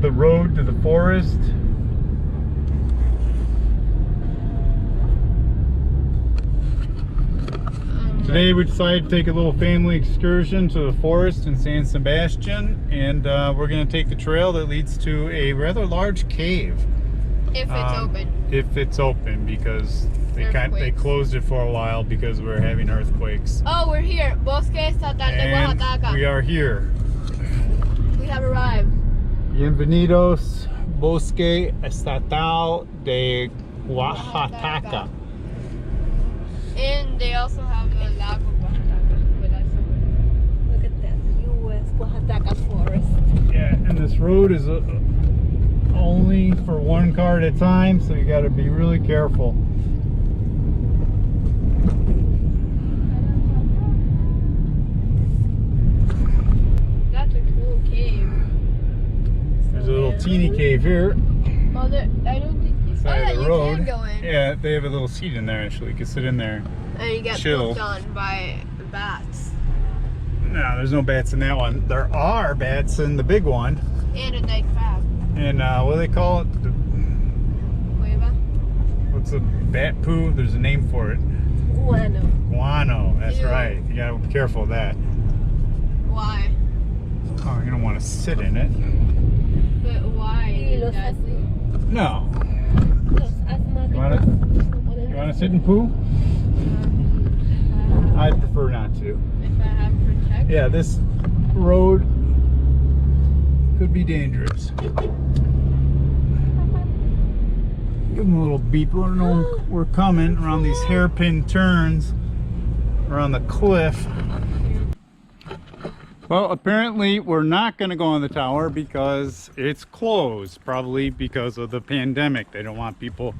the road to the forest. Today we decided to take a little family excursion to the forest in San Sebastian, and we're going to take the trail that leads to a rather large cave. If it's open. If it's open, because they closed it for a while because we're having earthquakes. Oh, we're here. Bosque Estatal De Guajataca. We are here. We have arrived. Bienvenidos, Bosque Estatal De Guajataca. And they also have the Lago Guajataca with us. Look at that, U.S. Guajataca forest. Yeah, and this road is only for one car at a time, so you got to be really careful. That's a cool cave. There's a little teeny cave here. Oh, I don't think you Side of the road. can go in. Yeah, they have a little seat in there actually. You can sit in there. And you get chill. pooped on by bats. No, there's no bats in that one. There are bats in the big one. And a dyke crab. And what do they call it? Cueva? What's a bat poo? There's a name for it. Guano. Guano, that's Ew. right. You gotta be careful of that. Why? Oh, you don't want to sit in it. But why? No. You wanna sit and poo? I'd prefer not to. If I have protection? Yeah, this road could be dangerous. Give them a little beep. Let them know we're coming around these hairpin turns around the cliff. Well, apparently we're not going to go on the tower because it's closed, probably because of the pandemic. They don't want people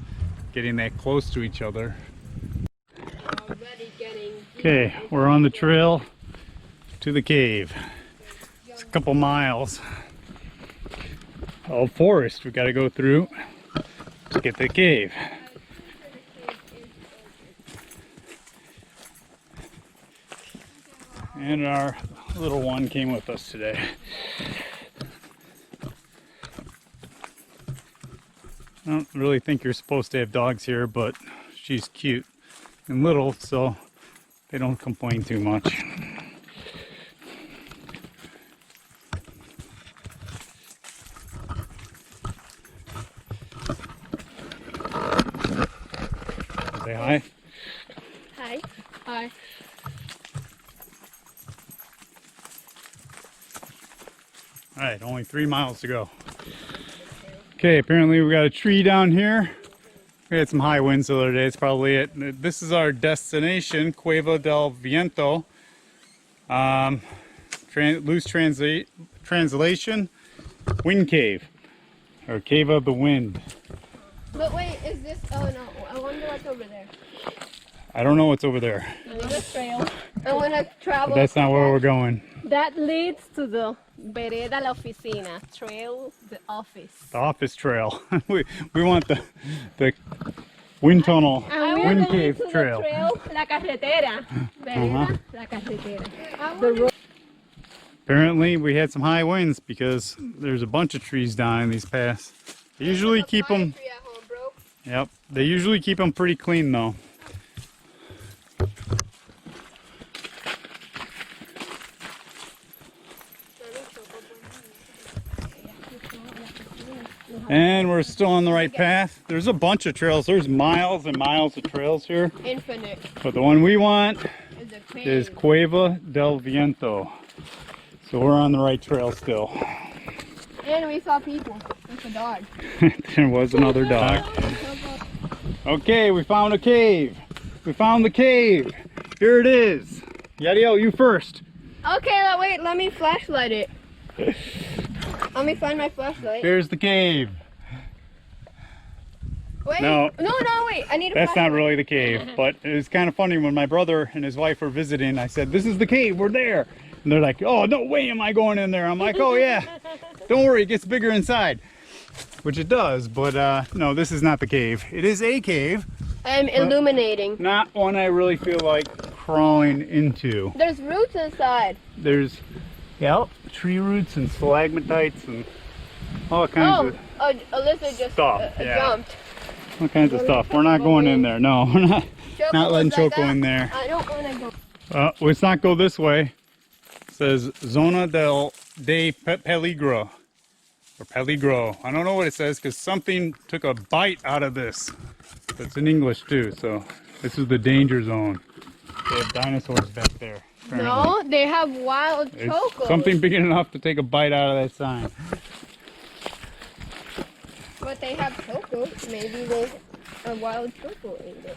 getting that close to each other. Okay, we're on the trail to the cave. It's a couple miles of forest we got to go through to get to the cave. And our little one came with us today. I don't really think you're supposed to have dogs here, but she's cute and little, so they don't complain too much. Say hi. Hi. Hi. All right, only 3 miles to go. Okay, apparently we got a tree down here. We had some high winds the other day. It's probably it. This is our destination, Cueva del Viento. Loose translation, wind cave, or cave of the wind. But wait, is this? Oh no! I wonder what's over there. I don't know what's over there. Another trail. I want to travel. But that's not where we're going. That leads to the Vereda La Oficina trail, the office. The office trail. we want the wind tunnel, wind cave trail. La carretera. Vereda, la carretera. The road. Apparently we had some high winds because there's a bunch of trees down in these paths. They usually keep them. Yep, they usually keep them pretty clean though. And we're still on the right path. There's a bunch of trails. There's miles and miles of trails here. Infinite. But the one we want is Cueva del Viento. So we're on the right trail still. And we saw people with a dog. There was another dog. Okay, we found a cave. We found the cave. Here it is. Yadiel, you first. Okay, wait, let me flashlight it. Let me find my flashlight. Here's the cave. Wait, no, wait, I need a That's flashlight. not really the cave, but it was kind of funny when my brother and his wife were visiting. I said, "This is the cave, we're there." And they're like, "Oh, no way am I going in there." I'm like, "Oh yeah, don't worry, it gets bigger inside." Which it does, but no, this is not the cave. It is a cave. I'm illuminating. Not one I really feel like crawling into. There's roots inside. There's, yeah, tree roots and stalagmites and All kinds of a lizard just stuff, yeah. jumped. all kinds of stuff. We're not going in there. No, we're not letting Choco in there. I don't want to go. Let's not go this way. It says Zona de Peligro. Or Peligro. I don't know what it says because something took a bite out of this. It's in English too, so this is the danger zone. They have dinosaurs back there. Apparently. No, they have wild chocos. Something big enough to take a bite out of that sign. But they have chocos. Maybe they a wild choco ate it.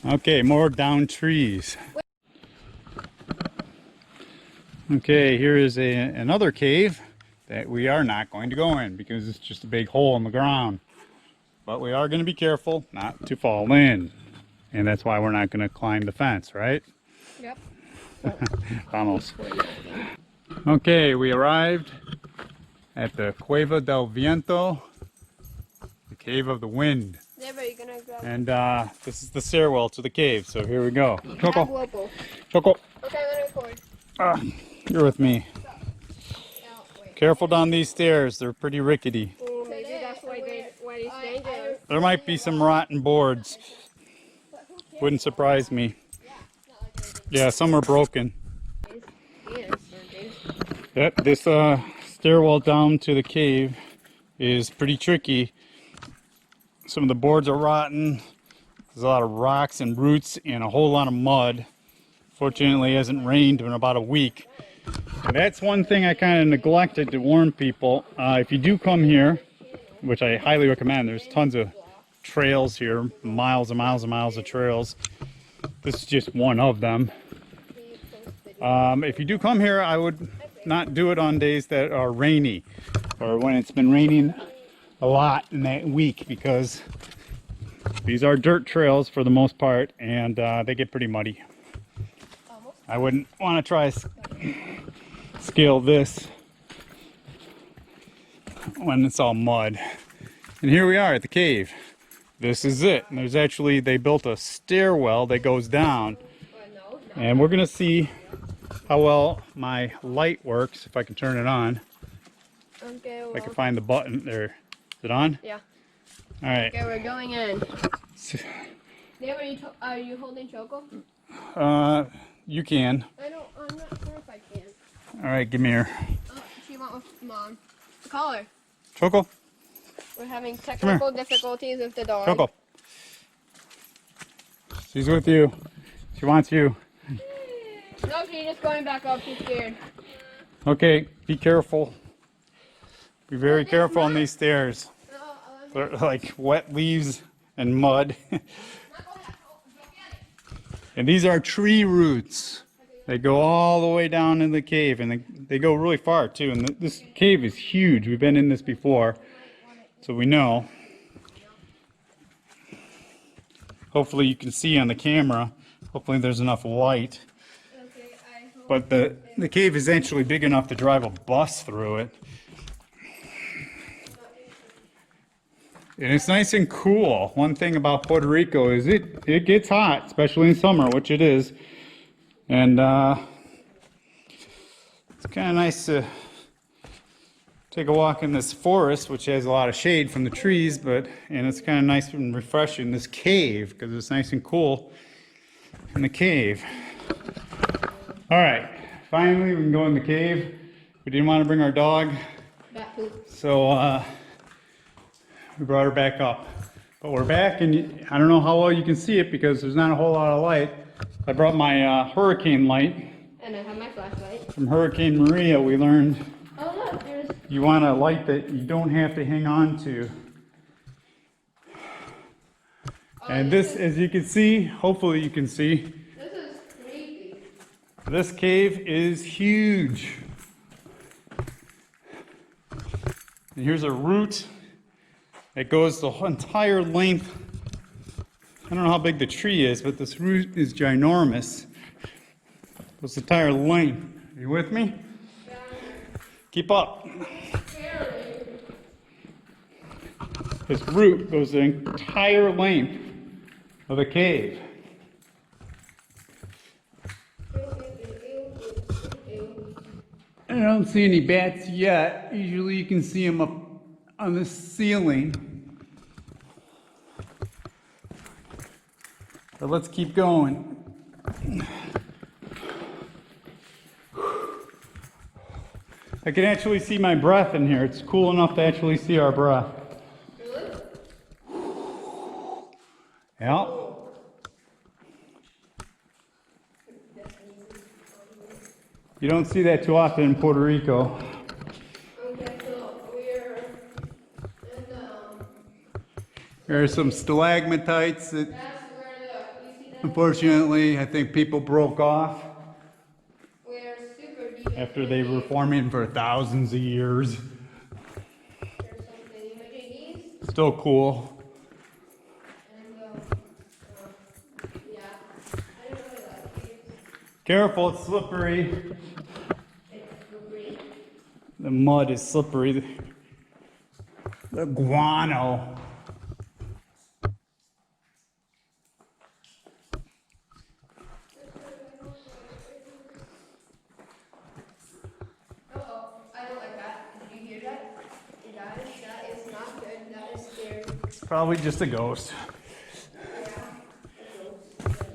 Okay, more down trees. Okay, here is another cave that we are not going to go in because it's just a big hole in the ground. But we are going to be careful not to fall in. And that's why we're not going to climb the fence, right? Yep. Vamos. Okay, we arrived at the Cueva del Viento, the Cave of the Wind. Yeah, but you're gonna grab And this is the stairwell to the cave, so here we go. Choco, Choco, Okay, I'm gonna record. you're with me. Oh, wait. Careful down these stairs, they're pretty rickety. Oh, maybe that's why it's dangerous. There might be some rotten boards. Wouldn't surprise me. Yeah, some are broken. Yep, this stairwell down to the cave is pretty tricky. Some of the boards are rotten. There's a lot of rocks and roots and a whole lot of mud. Fortunately, it hasn't rained in about a week. And that's one thing I kind of neglected to warn people. If you do come here, which I highly recommend, there's tons of trails here, miles and miles and miles of trails. This is just one of them. If you do come here, I would not do it on days that are rainy or when it's been raining a lot in that week, because these are dirt trails for the most part and they get pretty muddy. I wouldn't want to try scale this when it's all mud. And here we are at the cave. This is it. And there's actually, they built a stairwell that goes down, and we're gonna see how well my light works if I can turn it on. Okay, well. If I can find the button there. Is it on? Yeah. All right. Okay, we're going in. Dave, are you holding Choco? You can. I'm not sure if I can. All right, give me here. Oh, she went with Mom. Call her. Choco. We're having technical difficulties with the dog. Choco. She's with you. She wants you. No, she's just going back up. She's scared. Okay, be careful. Be very careful on these stairs. They're like wet leaves and mud. And these are tree roots. They go all the way down in the cave, and they go really far too. And this cave is huge. We've been in this before, so we know. Hopefully you can see on the camera. Hopefully there's enough light. But the cave is actually big enough to drive a bus through it. And it's nice and cool. One thing about Puerto Rico is it gets hot, especially in summer, which it is. And it's kind of nice to take a walk in this forest, which has a lot of shade from the trees, and it's kind of nice and refreshing, this cave, because it's nice and cool in the cave. All right, finally we can go in the cave. We didn't want to bring our dog, so we brought her back up. But we're back, and I don't know how well you can see it because there's not a whole lot of light. I brought my hurricane light. And I have my flashlight. From Hurricane Maria, we learned Oh, look, you want a light that you don't have to hang on to. And this, as you can see, hopefully you can see, this is creepy. this cave is huge. And here's a route that goes the entire length. I don't know how big the tree is, but this root is ginormous. Goes the entire length. Are you with me? Yeah. Keep up. This root goes the entire length of the cave. And don't see any bats yet. Usually you can see them up on the ceiling. But let's keep going. I can actually see my breath in here. It's cool enough to actually see our breath. Really? Yeah. You don't see that too often in Puerto Rico. Okay, so we're in There are some stalagmites that, that's where you see that? unfortunately, I think people broke off We're super deep. after they were forming for thousands of years. There's something imaging these. Still cool. And yeah. I don't really like these. Careful, it's slippery. It's slippery. The mud is slippery. The guano. Uh-oh, I don't like that. Did you hear that? That is not good. That is scary. It's probably just a ghost. Yeah.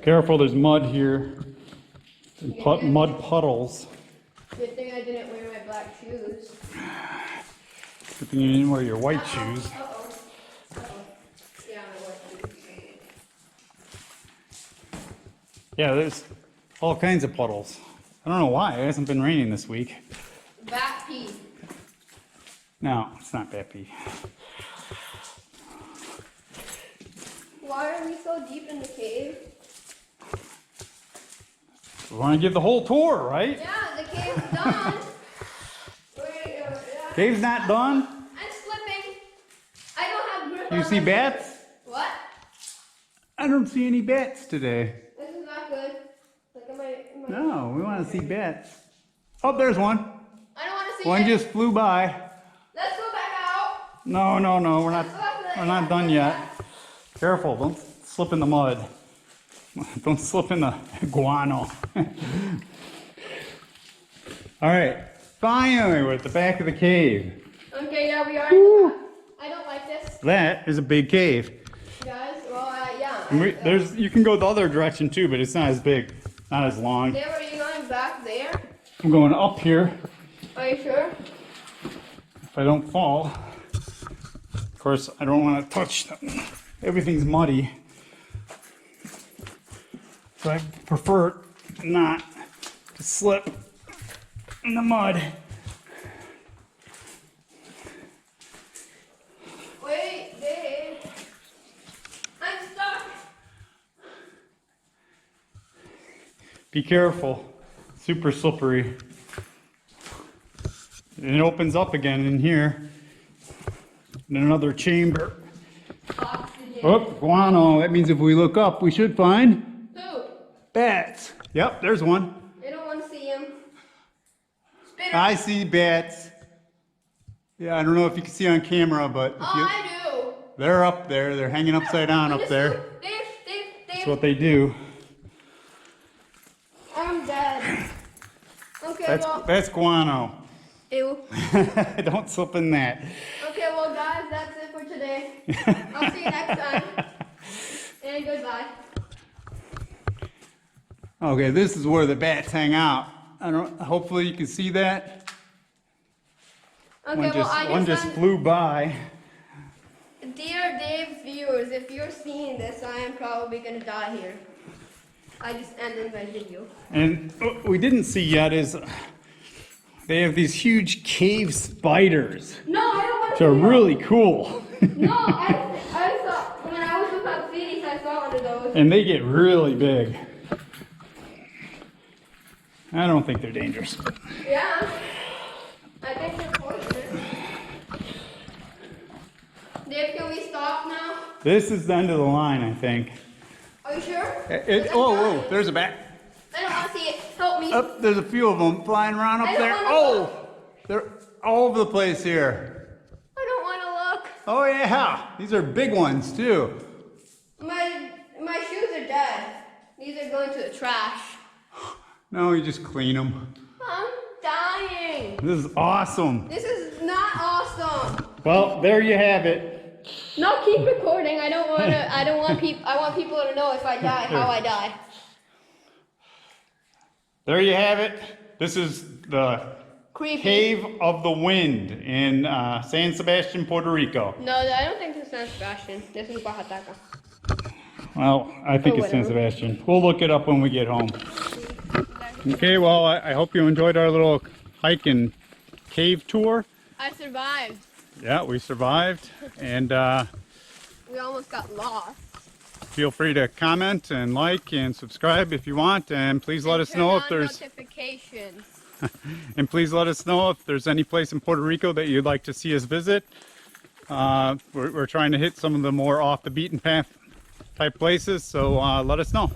Careful, there's mud here. And mud puddles. Good thing I didn't wear my black shoes. Good thing you didn't wear your white shoes. Uh-oh. Uh-oh. Yeah, my white shoes. Yeah, there's all kinds of puddles. I don't know why. It hasn't been raining this week. Bat pee. No, it's not bat pee. Why are we so deep in the cave? We want to give the whole tour, right? Yeah, the cave's done. Wait, Cave's not done. I'm slipping. I don't have grip You on see my bats? shoes. What? I don't see any bats today. This is not good. Look at my No, we want to see bats. Oh, there's one. I don't want to see One it. just flew by. Let's go back out. No, we're not done yet. Careful, don't slip in the mud. Don't slip in the guano. All right, finally we're at the back of the cave. Okay, yeah, we are. In the back. I don't like this, That is a big cave. guys. Well, yeah. There's you can go the other direction too, but it's not as big, not as long. There, were you going back there? I'm going up here Are you sure? if I don't fall. Of course, I don't want to touch them. Everything's muddy. So I prefer not to slip in the mud. Wait, Dave. I'm stuck. Be careful. Super slippery. And it opens up again in here. In another chamber. Oxygen. Oh, guano. That means if we look up, we should find Who? bats. Yep, there's one. I don't want to see him. Spit I see bats. Yeah, I don't know if you can see on camera, but if Oh, you, I do. they're up there. They're hanging upside down up there. Dave. That's what they do. I'm dead. Okay, well. That's guano. Ew. Don't slip in that. Okay, well, guys, that's it for today. I'll see you next time. And goodbye. Okay, this is where the bats hang out. Hopefully you can see that. Okay, One just flew by. Dear Dave's viewers, if you're seeing this, I am probably gonna die here. I just ended my video. And what we didn't see yet is they have these huge cave spiders, No, I don't want which to. are really cool. No, I saw when I was with Alcides, I saw one of those. And they get really big. I don't think they're dangerous. Yeah, I think they're poisonous. Dave, can we stop now? This is the end of the line, I think. Are you sure? Whoa, there's a bat. I don't want to see it. Help me. Oh, there's a few of them flying around I up don't there. wanna Oh, they're all over the place here. I don't want to look. Oh yeah, these are big ones too. My shoes are dead. These are going to the trash. No, you just clean them. dying. This is awesome. This is not awesome. Well, there you have it. No, keep recording. I don't want to. I want people to know if I die, how I die. There you have it. This is the Creepy. Cave of the Wind in San Sebastian, Puerto Rico. No, I don't think this is San Sebastian. This is Oaxaca. Well, I think it's San whatever. Sebastian. We'll look it up when we get home. Okay, well, I hope you enjoyed our little hike and cave tour. I survived. Yeah, we survived. And We almost got lost. feel free to comment and like and subscribe if you want. And please let us know if there's... notifications. And please let us know if there's any place in Puerto Rico that you'd like to see us visit. We're trying to hit some of the more off the beaten path type places, so let us know.